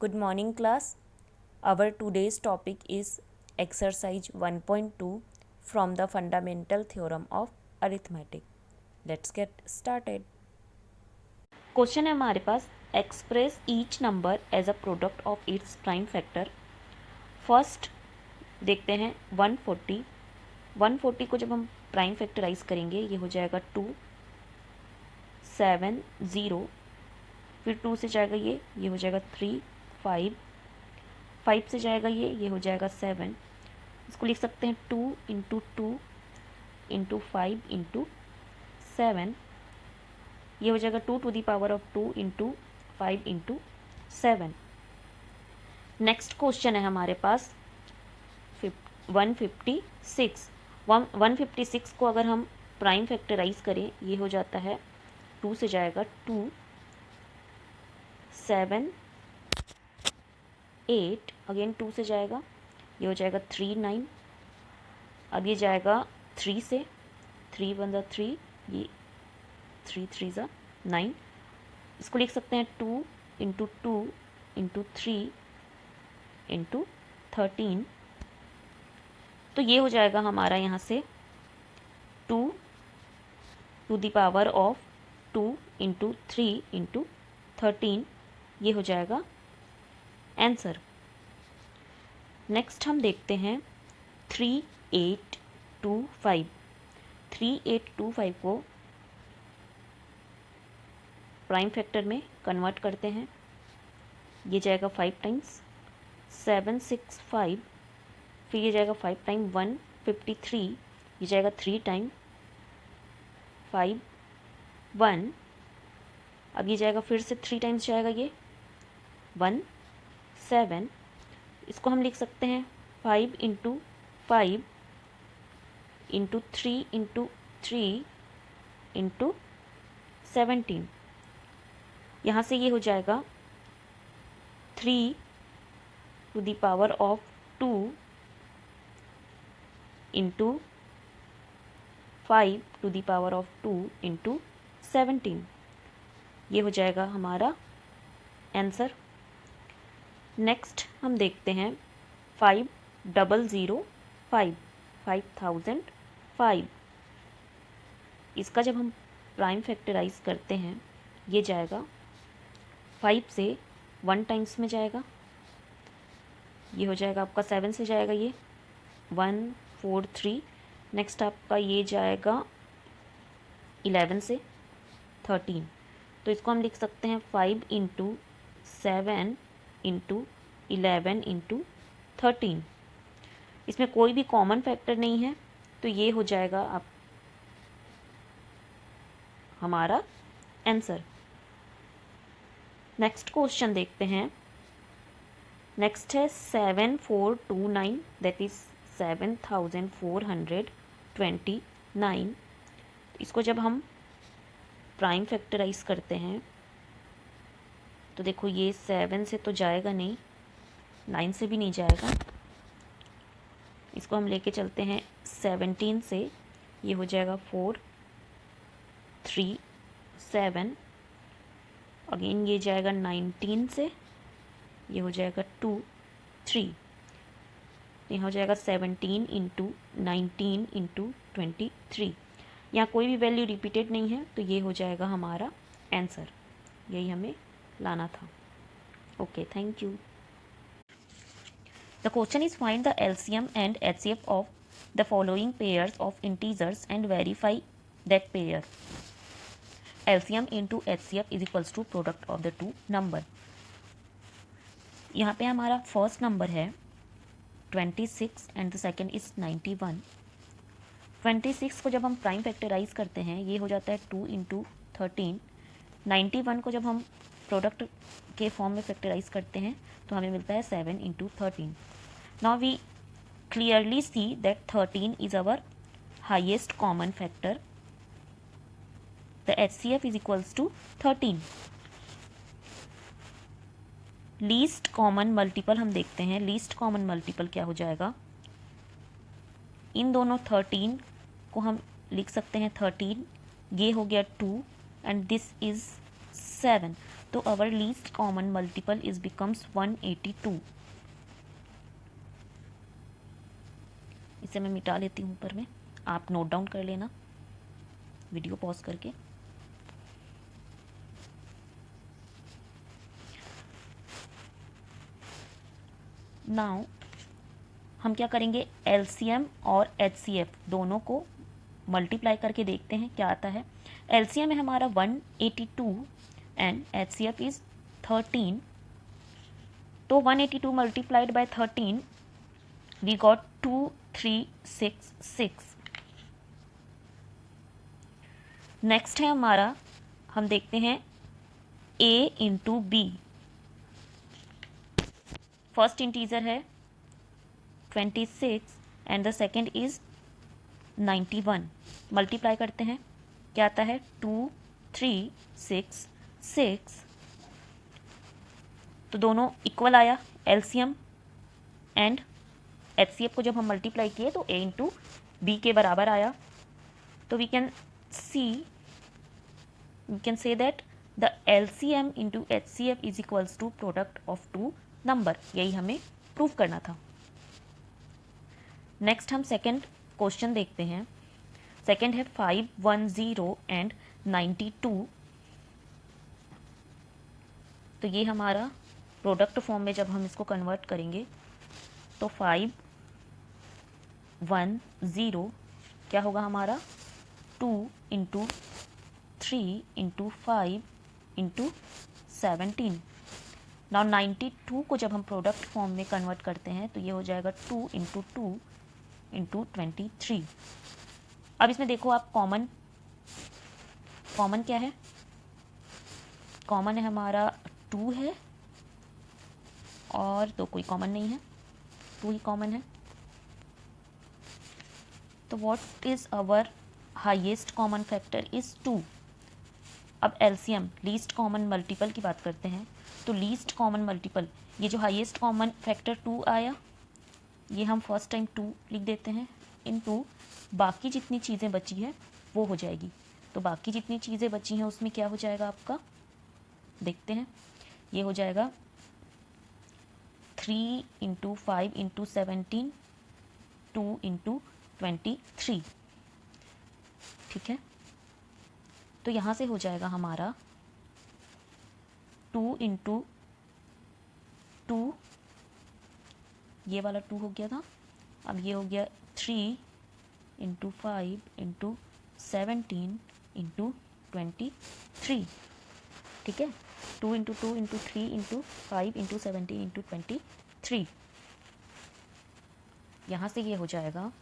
Good morning class. Our today's topic is exercise 1.2 from the fundamental theorem of arithmetic. Let's get started. Question है हमारे पास, express each number as a product of its prime factor. First देखते हैं 140। 140 को जब हम prime factorise करेंगे ये हो जाएगा 2 7 0, फिर 2 से जाएगा ये हो जाएगा 3 5, 5 से जाएगा ये हो जाएगा 7। इसको लिख सकते हैं 2 इंटू 2 इंटू 5 इंटू 7, ये हो जाएगा 2 to the power of 2 into 5 into 7। Next question है हमारे पास 156। 156 को अगर हम प्राइम फैक्टराइज करें ये हो जाता है 2 से जाएगा 2 7 8, अगेन 2 से जाएगा ये हो जाएगा 3 9, अब ये जाएगा 3 से, 3 1 3, ये 3 3 9। इसको लिख सकते हैं 2 इंटू 2 इंटू 3 इंटू 13। तो ये हो जाएगा हमारा यहाँ से 2 to the power of 2 into 3 into 13, ये हो जाएगा आंसर। नेक्स्ट हम देखते हैं 3825। 3825 को प्राइम फैक्टर में कन्वर्ट करते हैं, ये जाएगा 5 टाइम्स 765, फिर ये जाएगा 5 टाइम 153, ये जाएगा 3 टाइम 5 1, अब ये जाएगा फिर से 3 टाइम्स जाएगा ये 1 7। इसको हम लिख सकते हैं 5 इंटू 5 इंटू 3 इंटू 3 इंटू 17। यहाँ से ये हो जाएगा 3 to the power of 2 into 5 to the power of 2 into 17, ये हो जाएगा हमारा आंसर। नेक्स्ट हम देखते हैं 5005, 5005। इसका जब हम प्राइम फैक्टराइज करते हैं ये जाएगा 5 से 1 टाइम्स में जाएगा, ये हो जाएगा आपका 7 से जाएगा ये 1 4 3, नेक्स्ट आपका ये जाएगा 11 से 13। तो इसको हम लिख सकते हैं 5 इंटू 7 इंटू 11 इंटू 13। इसमें कोई भी कॉमन फैक्टर नहीं है तो ये हो जाएगा आप हमारा आंसर। नेक्स्ट क्वेश्चन देखते हैं। नेक्स्ट है 7429, दैट इज 7429। इसको जब हम प्राइम फैक्टराइज करते हैं तो देखो ये 7 से तो जाएगा नहीं, 9 से भी नहीं जाएगा, इसको हम लेके चलते हैं 17 से, ये हो जाएगा 4 3 7, अगेन ये जाएगा 19 से, ये हो जाएगा 2 3, यहाँ हो जाएगा 17 इंटू 19 इंटू 23। यहाँ कोई भी वैल्यू रिपीटेड नहीं है तो ये हो जाएगा हमारा आंसर, यही हमें लाना था। Okay, thank you. The question is find the LCM and HCF of the following pairs of integers and verify that pair. LCM into HCF is equals to product of the two number. यहाँ पे हमारा first number है 26 and the second is 91। 26 को जब हम prime factorise करते हैं ये हो जाता है 2 इंटू 13। 91 को जब हम प्रोडक्ट के फॉर्म में फैक्टराइज करते हैं तो हमें मिलता है 7 into 13। Now we clearly see that 13 is our highest common factor. The HCF is equals to 13। Least common multiple हम देखते हैं, लीस्ट कॉमन मल्टीपल क्या हो जाएगा, इन दोनों 13 को हम लिख सकते हैं 13, ये हो गया 2 एंड दिस इज 7। तो our least common multiple is becomes 182। इसे मैं मिटा लेती हूँ ऊपर में, आप नोट डाउन कर लेना वीडियो पॉज करके। नाउ हम क्या करेंगे, एलसीएम और एचसीएफ दोनों को मल्टीप्लाई करके देखते हैं क्या आता है। एलसीएम है हमारा 182 एंड एचसीएफ इज 13। तो 182 multiplied by 13 we got 2366। Next है हमारा, हम देखते हैं a into b. First integer है 26 and the second is 91। Multiply करते हैं क्या आता है, 2366। तो दोनों इक्वल आया। एलसीएम एंड एचसीएफ को जब हम मल्टीप्लाई किए तो a इंटू बी के बराबर आया। तो we can say that the LCM into HCF is equals to product of two number. यही हमें प्रूव करना था। नेक्स्ट हम सेकेंड क्वेश्चन देखते हैं। सेकेंड है 510 एंड 92। तो ये हमारा प्रोडक्ट फॉर्म में जब हम इसको कन्वर्ट करेंगे तो 510 क्या होगा हमारा, 2 इंटू 3 इंटू 5 इंटू 17। नाउ 92 को जब हम प्रोडक्ट फॉर्म में कन्वर्ट करते हैं तो ये हो जाएगा 2 इंटू 2 इंटू 23। अब इसमें देखो आप कॉमन क्या है, कॉमन है हमारा 2 है और तो कोई कॉमन नहीं है, 2 ही कॉमन है। तो what is our highest common factor is 2। अब एलसीएम लीस्ट कॉमन मल्टीपल की बात करते हैं। तो लीस्ट कॉमन मल्टीपल, ये जो हाईएस्ट कॉमन फैक्टर 2 आया, ये हम फर्स्ट टाइम 2 लिख देते हैं इनटू बाकी जितनी चीज़ें बची है वो हो जाएगी। तो बाकी जितनी चीज़ें बची हैं उसमें क्या हो जाएगा आपका, देखते हैं। ये हो जाएगा 3 इंटू 5 इंटू 17, 2 इंटू 23। ठीक है, तो यहाँ से हो जाएगा हमारा 2 इंटू 2, ये वाला 2 हो गया था। अब ये हो गया 3 इंटू 5 इंटू 17 इंटू 23। ठीक है, 2 into 2 into 3 into 5 into 17 into 23। यहाँ से ये हो जाएगा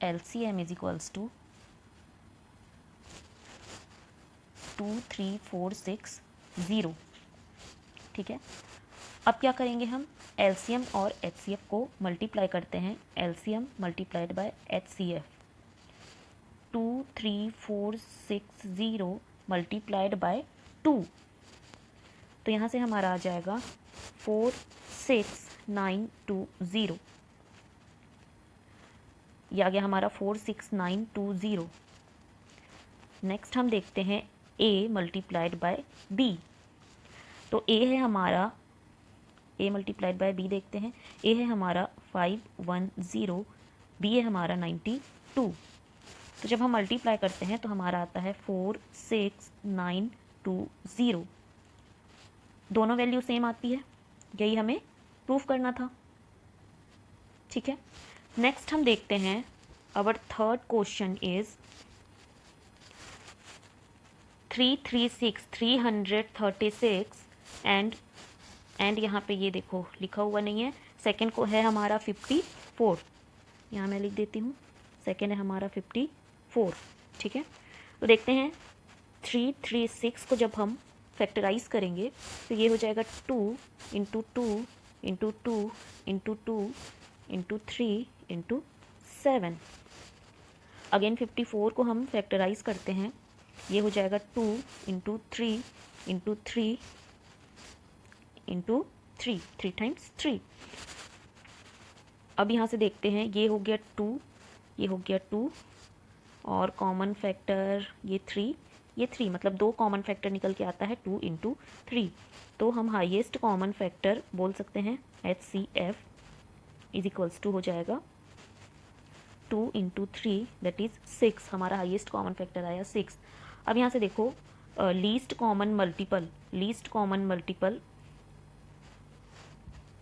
LCM इज इक्वल्स टू 23460। ठीक है, अब क्या करेंगे हम, LCM और HCF को मल्टीप्लाई करते हैं। LCM multiplied by HCF, 23460 multiplied by 2। तो यहाँ से हमारा आ जाएगा 46920। ये आ गया हमारा 46920। नेक्स्ट हम देखते हैं A मल्टीप्लाइड बाय B। तो A है हमारा, A मल्टीप्लाइड बाय B देखते हैं। A है हमारा 510, B है हमारा 92। तो जब हम मल्टीप्लाई करते हैं तो हमारा आता है 46920। दोनों वैल्यू सेम आती है, यही हमें प्रूफ करना था। ठीक है, नेक्स्ट हम देखते हैं our third question is 336 and यहाँ पे ये देखो लिखा हुआ नहीं है। सेकंड को है हमारा 54, यहाँ मैं लिख देती हूँ। सेकंड है हमारा 54। ठीक है, तो देखते हैं 336 को जब हम फैक्टराइज करेंगे तो ये हो जाएगा 2 into 2 into 2 into 2 into 3 into 7। Again 54 को हम फैक्टराइज करते हैं, ये हो जाएगा 2 इंटू 3 इंटू 3 इंटू 3, 3 टाइम्स 3। अब यहाँ से देखते हैं, ये हो गया 2, ये हो गया 2 और कॉमन फैक्टर ये 3, ये 3, मतलब 2 कॉमन फैक्टर निकल के आता है 2 इंटू 3। तो हम हाईएस्ट कॉमन फैक्टर बोल सकते हैं HCF इज इक्वल्स टू हो जाएगा 2 इंटू 3 दैट इज़ 6। हमारा हाईएस्ट कॉमन फैक्टर आया 6। अब यहाँ से देखो लीस्ट कॉमन मल्टीपल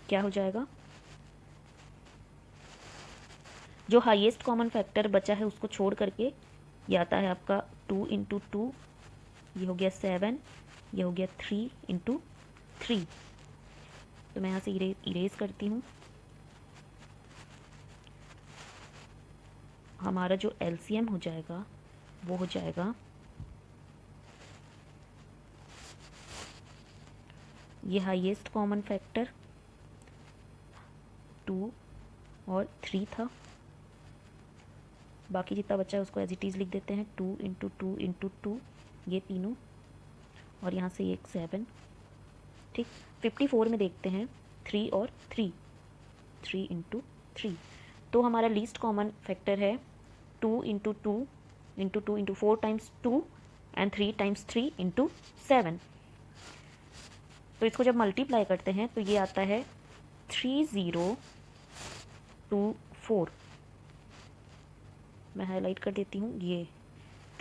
क्या हो जाएगा, जो हाईएस्ट कॉमन फैक्टर बचा है उसको छोड़ करके ये आता है आपका 2 इंटू 2, ये हो गया 7, ये हो गया 3 इंटू 3। तो मैं यहाँ से इरेज करती हूँ। हमारा जो एलसीएम हो जाएगा वो हो जाएगा ये हाईएस्ट कॉमन फैक्टर 2 और 3 था, बाकी जितना बचा है उसको एज इट इज़ लिख देते हैं 2 इंटू 2 इंटू 2, ये तीनों, और यहाँ से एक 7। ठीक, 54 में देखते हैं 3 और 3 इंटू 3। तो हमारा लीस्ट कॉमन फैक्टर है 2 into 2 into 2 into 4 times 2 and 3 times 3 into 7। तो इसको जब मल्टीप्लाई करते हैं तो ये आता है 3024। मैं हाईलाइट कर देती हूँ, ये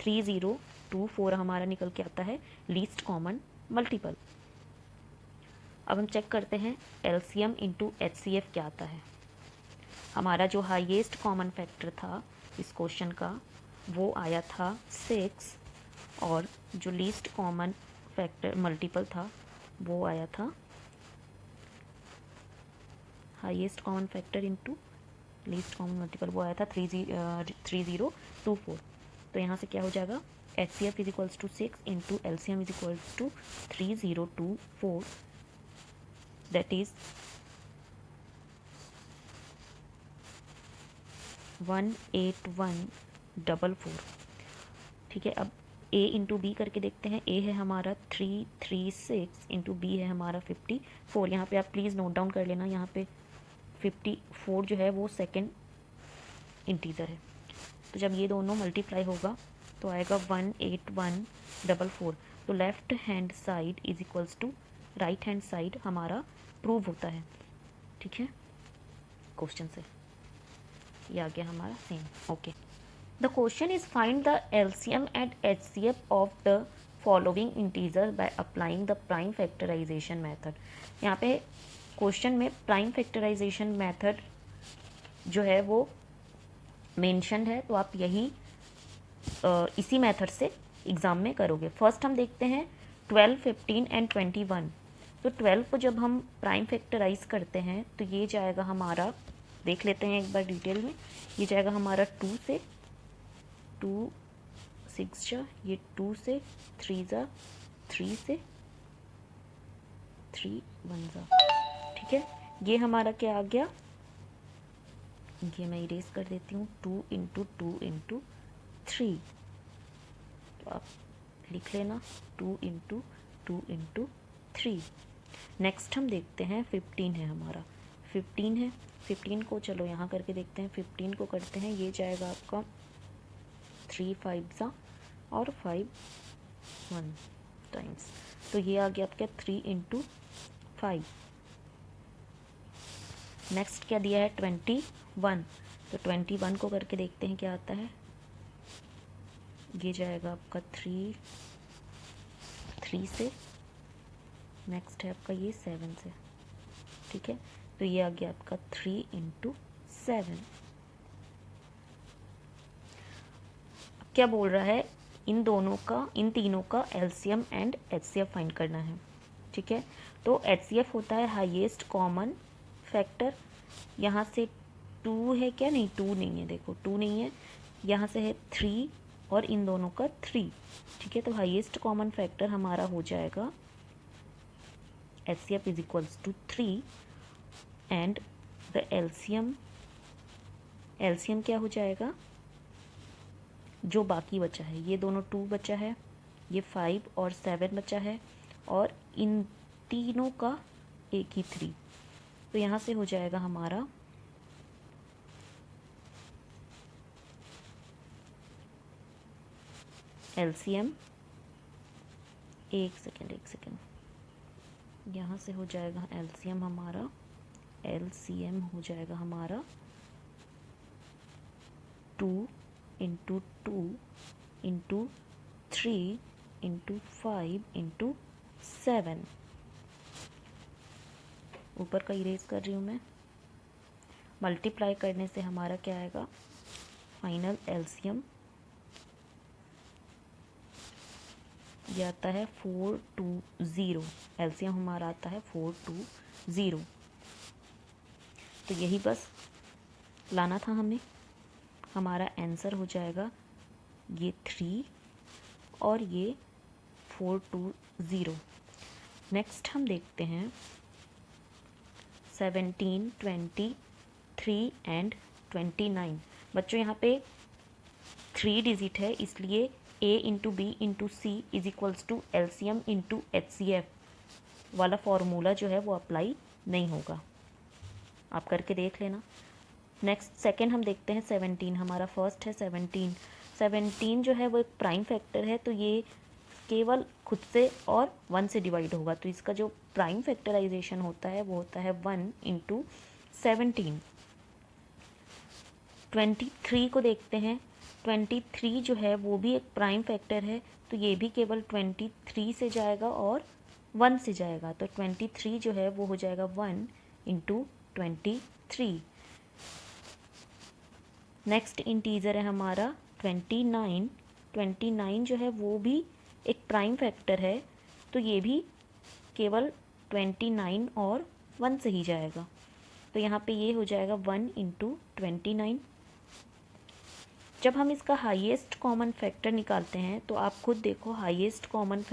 3024 हमारा निकल के आता है लीस्ट कॉमन मल्टीपल। अब हम चेक करते हैं एलसीएम इंटू HCF क्या आता है। हमारा जो हाईएस्ट कॉमन फैक्टर था इस क्वेश्चन का वो आया था 6, और जो लीस्ट कॉमन फैक्टर मल्टीपल था वो आया था highest common factor into least common multiple, वो आया था 3024। तो यहाँ से क्या हो जाएगा, HCF is equals to 6 into LCM is equals to 3024, that is 18144। ठीक है, अब A इंटू बी करके देखते हैं। A है हमारा 336 इंटू बी है हमारा 54। यहाँ पे आप प्लीज़ नोट डाउन कर लेना, यहाँ पे 54 जो है वो सेकेंड इंटीजर है। तो जब ये दोनों मल्टीप्लाई होगा तो आएगा 18144। तो left hand side is equals to right hand side हमारा प्रूव होता है। ठीक है, क्वेश्चन से ये आ गया हमारा same. Okay, the question is find the LCM and HCF of the following integer by applying the prime factorisation method. यहाँ पे क्वेश्चन में प्राइम फैक्टराइजेशन मेथड जो है वो मेंशन्ड है, तो आप यही इसी मेथड से एग्ज़ाम में करोगे। फर्स्ट हम देखते हैं 12, 15 एंड 21। तो 12 को जब हम प्राइम फैक्टराइज करते हैं तो ये जाएगा हमारा, देख लेते हैं एक बार डिटेल में, ये जाएगा हमारा 2 से 2 6 जा, ये 2 से 3 जा, 3 से 3 1 जा। ठीक है, ये हमारा क्या आ गया, ये मैं इरेज कर देती हूँ 2 इंटू 2 इंटू 3। तो आप लिख लेना 2 इंटू 2 इंटू 3। नेक्स्ट हम देखते हैं 15 है हमारा, 15 है, 15 को चलो यहाँ करके देखते हैं। 15 को करते हैं, ये जाएगा आपका 3 5 जा और 5 1 टाइम्स, तो ये आ गया आपका 3 इंटू 5। नेक्स्ट क्या दिया है 21, तो 21 को करके देखते हैं क्या आता है। ये जाएगा आपका 3 से, नेक्स्ट है आपका ये 7 से। ठीक है, तो ये आ गया आपका 3 इंटू 7। क्या बोल रहा है, इन तीनों का LCM एंड HCF फाइंड करना है। ठीक है, तो HCF होता है हाईएस्ट कॉमन फैक्टर। यहाँ से 2 है क्या, नहीं 2 नहीं है, देखो 2 नहीं है, यहाँ से है 3 और इन दोनों का 3। ठीक है, तो हाईएस्ट कॉमन फैक्टर हमारा हो जाएगा HCF is equals to 3 and the LCM क्या हो जाएगा, जो बाकी बचा है, ये दोनों 2 बचा है, ये 5 और 7 बचा है, और इन तीनों का एक ही 3। तो यहाँ से हो जाएगा हमारा एलसीएम, एक सेकेंड, यहाँ से हो जाएगा एलसीएम हमारा, एलसीएम हो जाएगा हमारा 2 इंटू 2 इंटू 3 इंटू 5 इंटू 7। ऊपर का इरेज कर रही हूँ मैं। मल्टीप्लाई करने से हमारा क्या आएगा, फाइनल एलसीएम ये आता है 420। एलसीएम हमारा आता है 420। तो यही बस लाना था हमें। हमारा आंसर हो जाएगा ये 3 और ये 420। नेक्स्ट हम देखते हैं 17, 23 एंड 29। बच्चों यहाँ पे 3 डिजिट है, इसलिए A into b into c is equals to LCM into HCF वाला फॉर्मूला जो है वो अप्लाई नहीं होगा। आप करके देख लेना। नेक्स्ट सेकंड हम देखते हैं 17। हमारा फर्स्ट है 17। 17 जो है वो एक प्राइम फैक्टर है, तो ये केवल खुद से और 1 से डिवाइड होगा, तो इसका जो प्राइम फैक्टराइजेशन होता है वो होता है 1 इंटू 17। 23 को देखते हैं। 23 जो है वो भी एक प्राइम फैक्टर है, तो ये भी केवल 23 से जाएगा और 1 से जाएगा, तो 23 जो है वो हो जाएगा 1 इंटू 23। नेक्स्ट इंटीजर है हमारा 29। 29 जो है वो भी एक प्राइम फैक्टर है, तो ये भी केवल 29 और 1 से ही जाएगा, तो यहाँ पे ये हो जाएगा 1 इंटू 29। जब हम इसका हाईएस्ट कॉमन फैक्टर निकालते हैं तो आप खुद देखो, हाईएस्ट कॉमन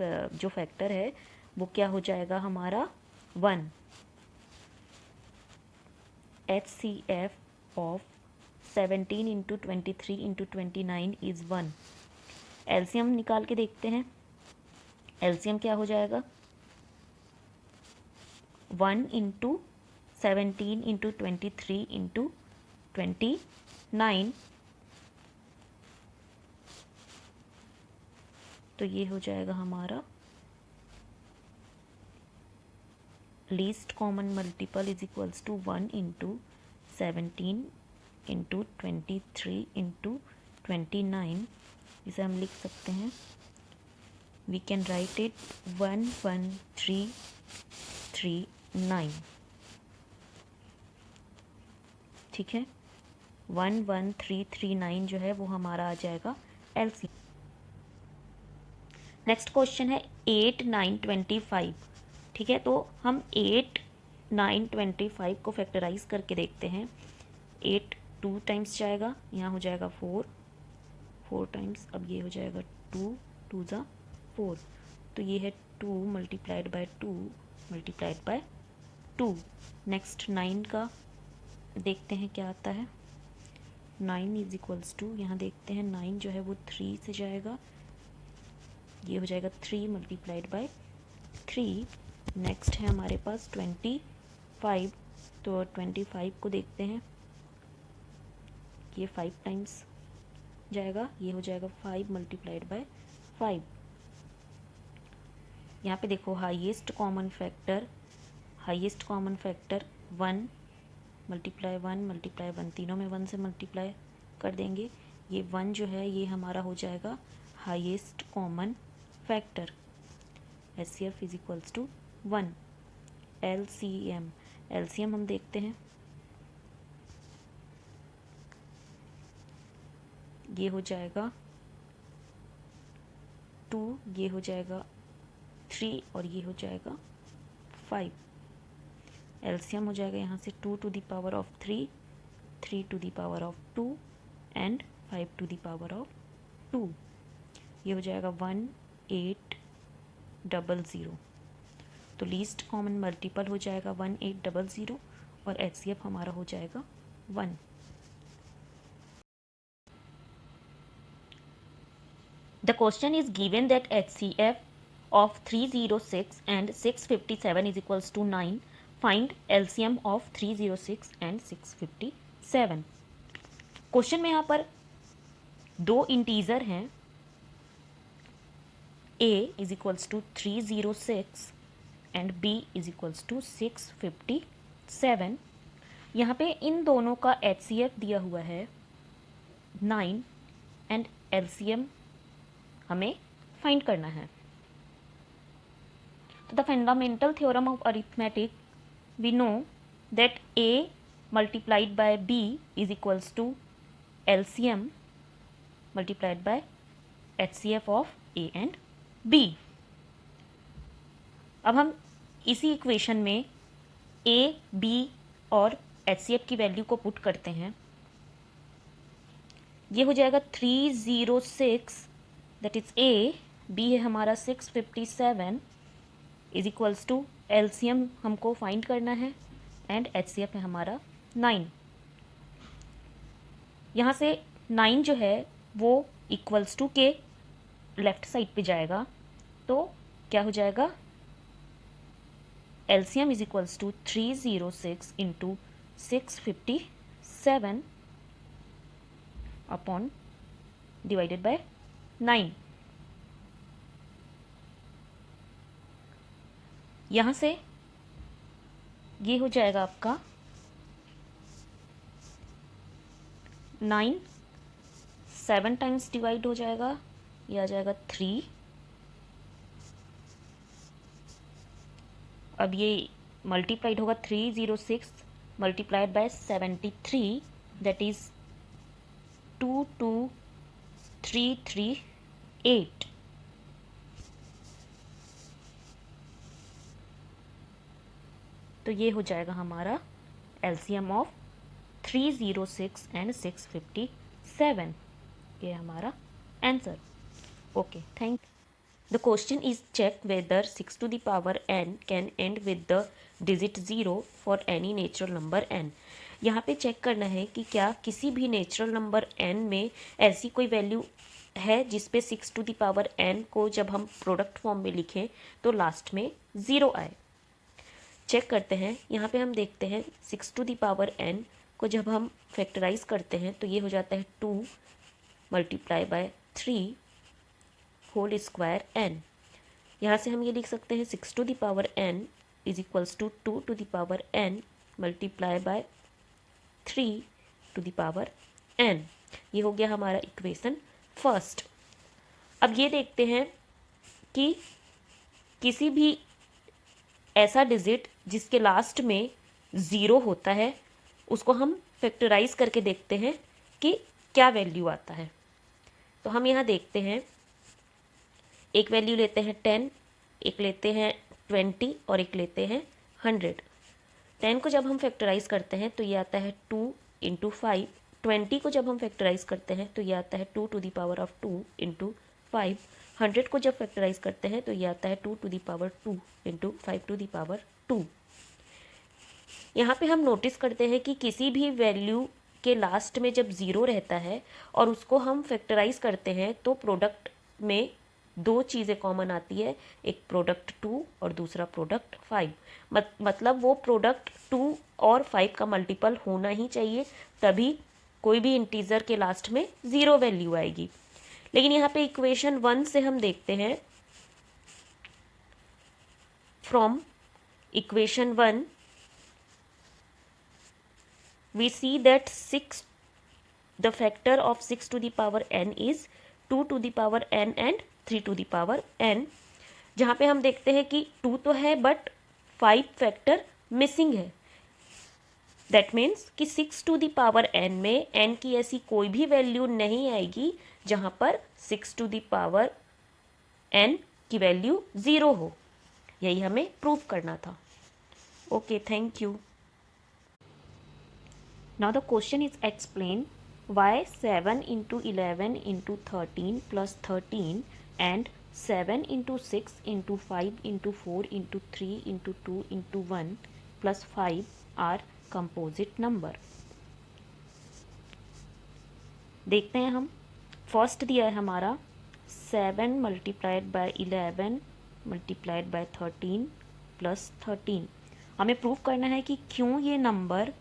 जो फैक्टर है वो क्या हो जाएगा हमारा 1। HCF of 17 into 23 into 29 is 1। LCM निकाल के देखते हैं। एलसीएम क्या हो जाएगा 1 इंटू 17 इंटू 23 इंटू 29, तो ये हो जाएगा हमारा least common multiple is equals to 1 into 17 into 23 into 29। इसे हम लिख सकते हैं, वी कैन राइट इट 11339। ठीक है, 11339 जो है वो हमारा आ जाएगा एलसीएम। नेक्स्ट क्वेश्चन है 8, 9, 25। ठीक है, तो हम 8, 9, 25 को फैक्टराइज करके देखते हैं। 8 2 टाइम्स जाएगा, यहाँ हो जाएगा 4 टाइम्स, अब ये हो जाएगा 2 2 ज़ा 4, तो ये है 2 multiplied by 2 multiplied by 2। Next 9 का देखते हैं क्या आता है। 9 इज इक्वल्स टू, यहाँ देखते हैं 9 जो है वो 3 से जाएगा, ये हो जाएगा 3 मल्टीप्लाइड बाय 3। नेक्स्ट है हमारे पास 25, तो 25 को देखते हैं, ये 5 टाइम्स जाएगा, ये हो जाएगा 5 मल्टीप्लाइड बाय 5। यहाँ पे देखो highest common factor 1 multiply 1 multiply 1, तीनों में 1 से मल्टीप्लाई कर देंगे। ये 1 जो है ये हमारा हो जाएगा highest common factor. HCF is equals to 1। LCM हम देखते हैं, ये हो जाएगा 2, ये हो जाएगा 3 और ये हो जाएगा 5। एलसीएम हो जाएगा यहाँ से 2 to the power of 3, 3 to the power of 2 and 5 to the power of 2। ये हो जाएगा 1800। तो लीस्ट कॉमन मल्टीपल हो जाएगा 1800 और HCF हमारा हो जाएगा 1। The question is given that HCF of 306 and 657 is equals to 9. Find LCM of 306 and 657. Question में यहाँ पर 2 इंटीजर हैं A is equals to 306 and B is equals to 657। यहाँ पे इन दोनों का HCF दिया हुआ है 9 एंड LCM हमें फाइंड करना है। तो the fundamental theorem of arithmetic we know that A multiplied by B is equals to LCM multiplied by HCF of A and B। अब हम इसी इक्वेशन में A, B और HCF की वैल्यू को पुट करते हैं। ये हो जाएगा 306 दैट इज A, B है हमारा 657 इज इक्वल्स टू LCM हमको फाइंड करना है एंड HCF है हमारा 9। यहाँ से 9 जो है वो इक्वल्स टू के लेफ्ट साइड पे जाएगा, तो क्या हो जाएगा LCM is equals to 306 into 657 upon divided by 9। यहाँ से ये हो जाएगा आपका 9 7 टाइम्स डिवाइड हो जाएगा, ये आ जाएगा 3। अब ये मल्टीप्लाइड होगा 306 मल्टीप्लाइड बाय 73 दैट इज 22338। तो ये हो जाएगा हमारा LCM ऑफ 306 एंड 657। ये हमारा answer. Okay, thank. The question is check whether 6 to the power n can end with the digit 0 for any natural number n। यहाँ पे चेक करना है कि क्या किसी भी नेचुरल नंबर n में ऐसी कोई वैल्यू है जिसपे 6 to the power n को जब हम प्रोडक्ट फॉर्म में लिखें तो लास्ट में 0 आए। चेक करते हैं। यहाँ पे हम देखते हैं 6 to the power n को जब हम फैक्टराइज करते हैं तो ये हो जाता है 2 multiply by 3 whole square n। यहाँ से हम ये लिख सकते हैं 6 to the power n is equals to 2 to the power n multiply by 3 to the power n। ये हो गया हमारा इक्वेशन फर्स्ट। अब ये देखते हैं कि किसी भी ऐसा डिजिट जिसके लास्ट में 0 होता है उसको हम फैक्टराइज करके देखते हैं कि क्या वैल्यू आता है। तो हम यहाँ देखते हैं, एक वैल्यू लेते हैं 10, एक लेते हैं 20 और एक लेते हैं 100। 10 को जब हम फैक्टराइज करते हैं तो ये आता है 2 इंटू 5। 20 को जब हम फैक्टराइज करते हैं तो ये आता है 2 to the power of 2 into 5। 100 को जब फैक्टराइज करते हैं तो ये आता है 2 to the power 2 into 5 to the power 2। यहाँ पे हम नोटिस करते हैं कि किसी भी वैल्यू के लास्ट में जब 0 रहता है और उसको हम फैक्टराइज करते हैं तो प्रोडक्ट में दो चीज़ें कॉमन आती है, एक प्रोडक्ट 2 और दूसरा प्रोडक्ट 5। मतलब वो प्रोडक्ट 2 और 5 का मल्टीपल होना ही चाहिए, तभी कोई भी इंटीजर के लास्ट में 0 वैल्यू आएगी। लेकिन यहाँ पे इक्वेशन 1 से हम देखते हैं, from equation 1 we see that 6 the factor of 6 to the power n is 2 to the power n and 3 to the power n। जहाँ पे हम देखते हैं कि 2 तो है बट 5 फैक्टर मिसिंग है। दैट मीन्स कि 6 to the power n में n की ऐसी कोई भी वैल्यू नहीं आएगी जहाँ पर 6 to the power n की वैल्यू 0 हो। यही हमें प्रूव करना था। Okay, thank you. Now the question is explain why 7 into 11 into 13 plus 13 and 7 into 6 into 5 into 4 into 3 into 2 into 1 plus 5 are composite number। देखते हैं हम। फर्स्ट दिया है हमारा 7 multiplied by 11 multiplied by 13 plus 13। हमें प्रूव करना है कि क्यों ये नंबर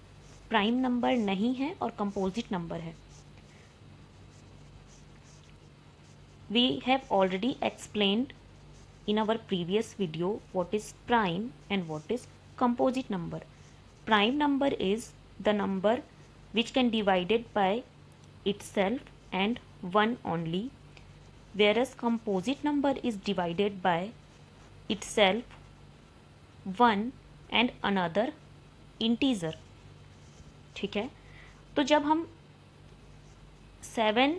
प्राइम नंबर नहीं है और कंपोजिट नंबर है। We have already explained in our previous video what is prime and what is composite number. Prime number is the number which can divided by itself and 1 only, whereas composite number is divided by itself, 1 and another integer. ठीक है, तो जब हम 7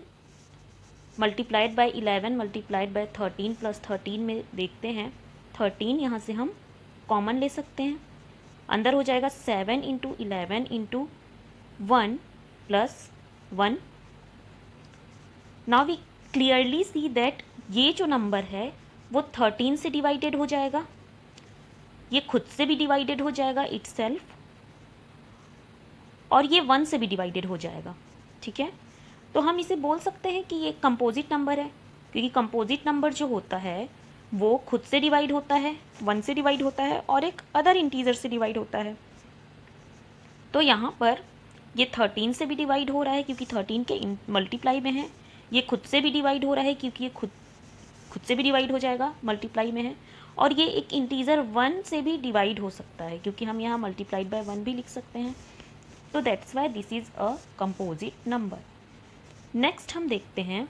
multiplied by 11 multiplied by 13 plus 13 में देखते हैं, 13 यहाँ से हम कॉमन ले सकते हैं, अंदर हो जाएगा 7 into 11 into 1 plus 1. Now we clearly see that ये जो नंबर है वो 13 से डिवाइडेड हो जाएगा, ये खुद से भी डिवाइडेड हो जाएगा इटसेल्फ, और ये 1 से भी डिवाइडेड हो जाएगा. ठीक है, तो हम इसे बोल सकते हैं कि ये कंपोजिट नंबर है, क्योंकि कंपोजिट नंबर जो होता है वो खुद से डिवाइड होता है, 1 से डिवाइड होता है और एक अदर इंटीजर से डिवाइड होता है. तो यहाँ पर ये 13 से भी डिवाइड हो रहा है क्योंकि 13 के मल्टीप्लाई में है, ये खुद से भी डिवाइड हो रहा है क्योंकि ये खुद से भी डिवाइड हो जाएगा, मल्टीप्लाई में है, और ये एक इंटीजर 1 से भी डिवाइड हो सकता है क्योंकि हम यहाँ मल्टीप्लाइड बाय 1 भी लिख सकते हैं. तो that's why this is a composite number. Next हम देखते हैं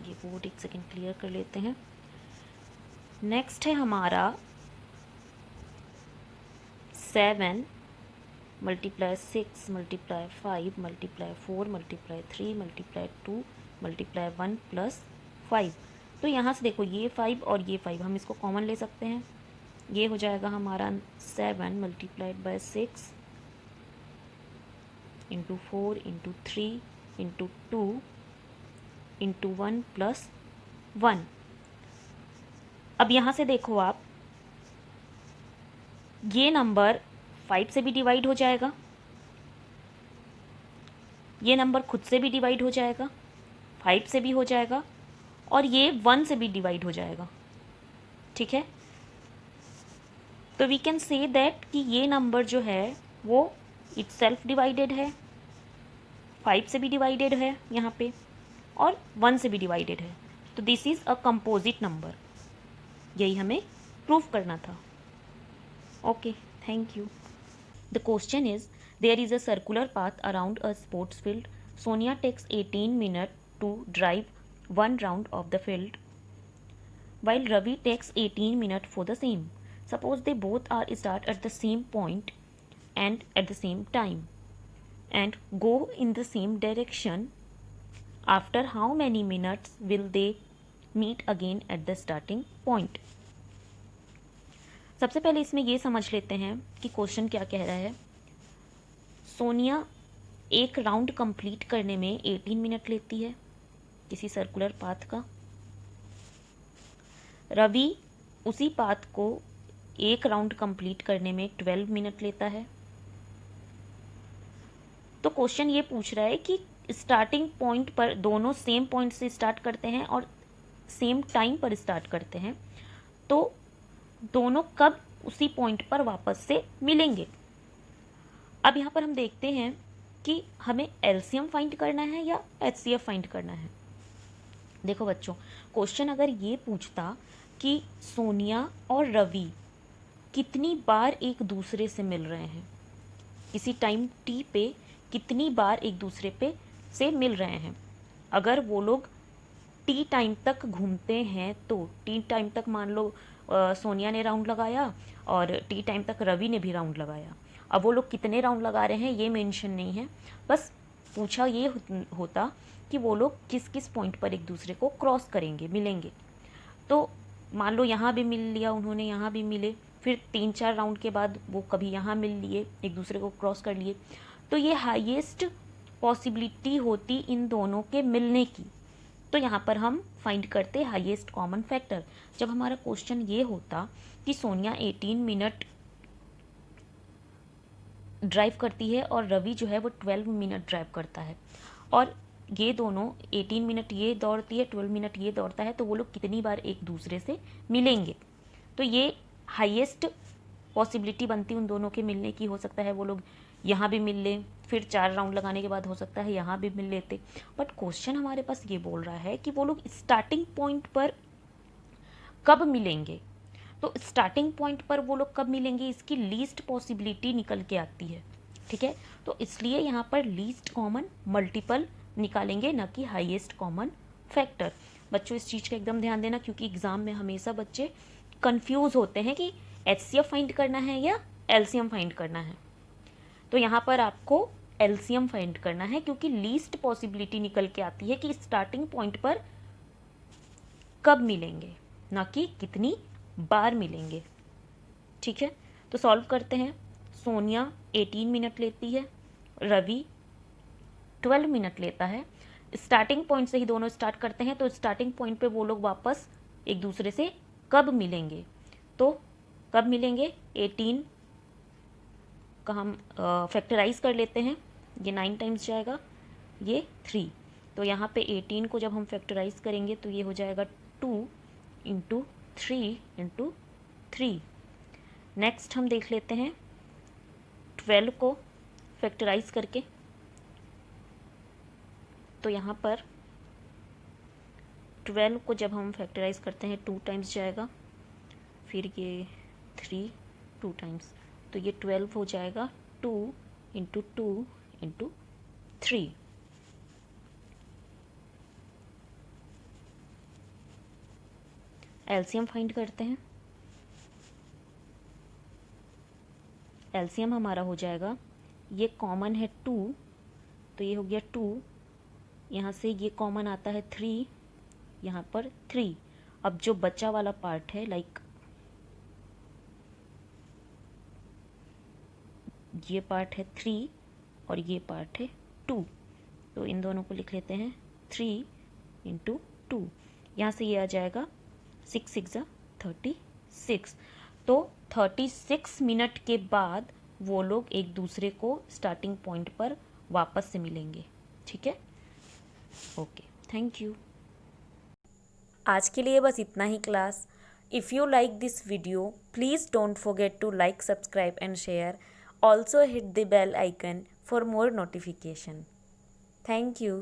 ये बोर्ड एक सेकेंड क्लियर कर लेते हैं. नेक्स्ट है हमारा 7 multiply 6 multiply 5 multiply 4 multiply 3 multiply 2 multiply 1 plus 5. तो यहाँ से देखो ये 5 और ये 5 हम इसको कॉमन ले सकते हैं, ये हो जाएगा हमारा 7 multiplied by 6 into 4 into 3 into 2 into 1 plus 1. अब यहाँ से देखो आप, ये नंबर 5 से भी डिवाइड हो जाएगा, ये नंबर खुद से भी डिवाइड हो जाएगा, 5 से भी हो जाएगा, और ये 1 से भी डिवाइड हो जाएगा. ठीक है, तो वी कैन से दैट कि ये नंबर जो है वो इटसेल्फ डिवाइडेड है, 5 से भी डिवाइडेड है यहाँ पे, और 1 से भी डिवाइडेड है. तो this is a composite number. यही हमें प्रूफ करना था. Okay, thank you. The question is there is a circular path around a sports field. Sonia takes 18 minute to drive 1 round of the field while Ravi takes 18 minutes for the same. Suppose they both are start at the same point and at the same time and go in the same direction. After how many minutes will they meet again at the starting point? सबसे पहले इसमें ये समझ लेते हैं कि question क्या कह रहा है. सोनिया एक राउंड कंप्लीट करने में 18 मिनट लेती है किसी सर्कुलर पाथ का. रवि उसी पाथ को एक राउंड कंप्लीट करने में 12 मिनट लेता है. तो क्वेश्चन ये पूछ रहा है कि स्टार्टिंग पॉइंट पर दोनों सेम पॉइंट से स्टार्ट करते हैं और सेम टाइम पर स्टार्ट करते हैं, तो दोनों कब उसी पॉइंट पर वापस से मिलेंगे. अब यहाँ पर हम देखते हैं कि हमें एलसीएम फाइंड करना है या एचसीएफ फाइंड करना है. देखो बच्चों, क्वेश्चन अगर ये पूछता कि सोनिया और रवि कितनी बार एक दूसरे से मिल रहे हैं, किसी टाइम टी पे कितनी बार एक दूसरे पे से मिल रहे हैं, अगर वो लोग टी टाइम तक घूमते हैं तो टी टाइम तक मान लो सोनिया ने राउंड लगाया और टी टाइम तक रवि ने भी राउंड लगाया. अब वो लोग कितने राउंड लगा रहे हैं ये मेंशन नहीं है, बस पूछा ये होता कि वो लोग किस किस पॉइंट पर एक दूसरे को क्रॉस करेंगे, मिलेंगे. तो मान लो यहाँ भी मिल लिया उन्होंने, यहाँ भी मिले, फिर 3-4 राउंड के बाद वो कभी यहाँ मिल लिए, एक दूसरे को क्रॉस कर लिए, तो ये हाईएस्ट पॉसिबिलिटी होती इन दोनों के मिलने की. तो यहाँ पर हम फाइंड करते हाईएस्ट कॉमन फैक्टर. जब हमारा क्वेश्चन ये होता कि सोनिया 18 मिनट ड्राइव करती है और रवि जो है वो 12 मिनट ड्राइव करता है, और ये दोनों 18 मिनट ये दौड़ती है, 12 मिनट ये दौड़ता है, तो वो लोग कितनी बार एक दूसरे से मिलेंगे. तो ये हाईएस्ट पॉसिबिलिटी बनती उन दोनों के मिलने की, हो सकता है वो लोग यहाँ भी मिल लें, फिर 4 राउंड लगाने के बाद हो सकता है यहाँ भी मिल लेते। बट क्वेश्चन हमारे पास ये बोल रहा है कि वो लोग स्टार्टिंग पॉइंट पर कब मिलेंगे। तो स्टार्टिंग पॉइंट पर वो लोग कब मिलेंगे, इसकी लीस्ट पॉसिबिलिटी निकल के आती है, ठीक है। तो इसलिए यहाँ पर लीस्ट कॉमन मल्टीपल निकालेंगे, ना कि हाईएस्ट कॉमन फैक्टर। बच्चों इस चीज़ का एकदम ध्यान देना, क्योंकि एग्जाम में हमेशा बच्चे कंफ्यूज होते हैं कि एचसीएफ फाइंड करना है या एलसीएम फाइंड करना है। तो यहाँ पर आपको एलसीएम फाइंड करना है, क्योंकि लीस्ट पॉसिबिलिटी निकल के आती है कि स्टार्टिंग पॉइंट पर कब मिलेंगे, ना कि कितनी बार मिलेंगे, ठीक है। तो सॉल्व करते हैं। सोनिया 18 मिनट लेती है, रवि 12 मिनट लेता है। स्टार्टिंग पॉइंट से ही दोनों स्टार्ट करते हैं, तो स्टार्टिंग पॉइंट पे वो लोग वापस एक दूसरे से कब मिलेंगे। तो कब मिलेंगे, 18 का हम फैक्टराइज कर लेते हैं, ये 9 टाइम्स जाएगा, ये 3। तो यहाँ पे 18 को जब हम फैक्टराइज करेंगे तो ये हो जाएगा 2 इंटू 3 इंटू 3। नेक्स्ट हम देख लेते हैं 12 को फैक्टराइज करके। तो यहाँ पर 12 को जब हम फैक्टराइज करते हैं 2 टाइम्स जाएगा, फिर ये 3 2 टाइम्स, तो ये 12 हो जाएगा 2 इंटू 2 इंटू 3। एलसीएम फाइंड करते हैं। एलसीएम हमारा हो जाएगा, ये कॉमन है 2, तो ये हो गया 2, यहाँ से ये कॉमन आता है 3, यहाँ पर 3। अब जो बचा वाला पार्ट है, लाइक ये पार्ट है 3 और ये पार्ट है 2, तो इन दोनों को लिख लेते हैं 3 इंटू 2। यहाँ से ये आ जाएगा 6 6 36। तो 36 मिनट के बाद वो लोग एक दूसरे को स्टार्टिंग पॉइंट पर वापस से मिलेंगे, ठीक है। Okay, thank you. आज के लिए बस इतना ही class. If you like this video, please don't forget to like, subscribe and share. Also hit the bell icon for more notification. Thank you.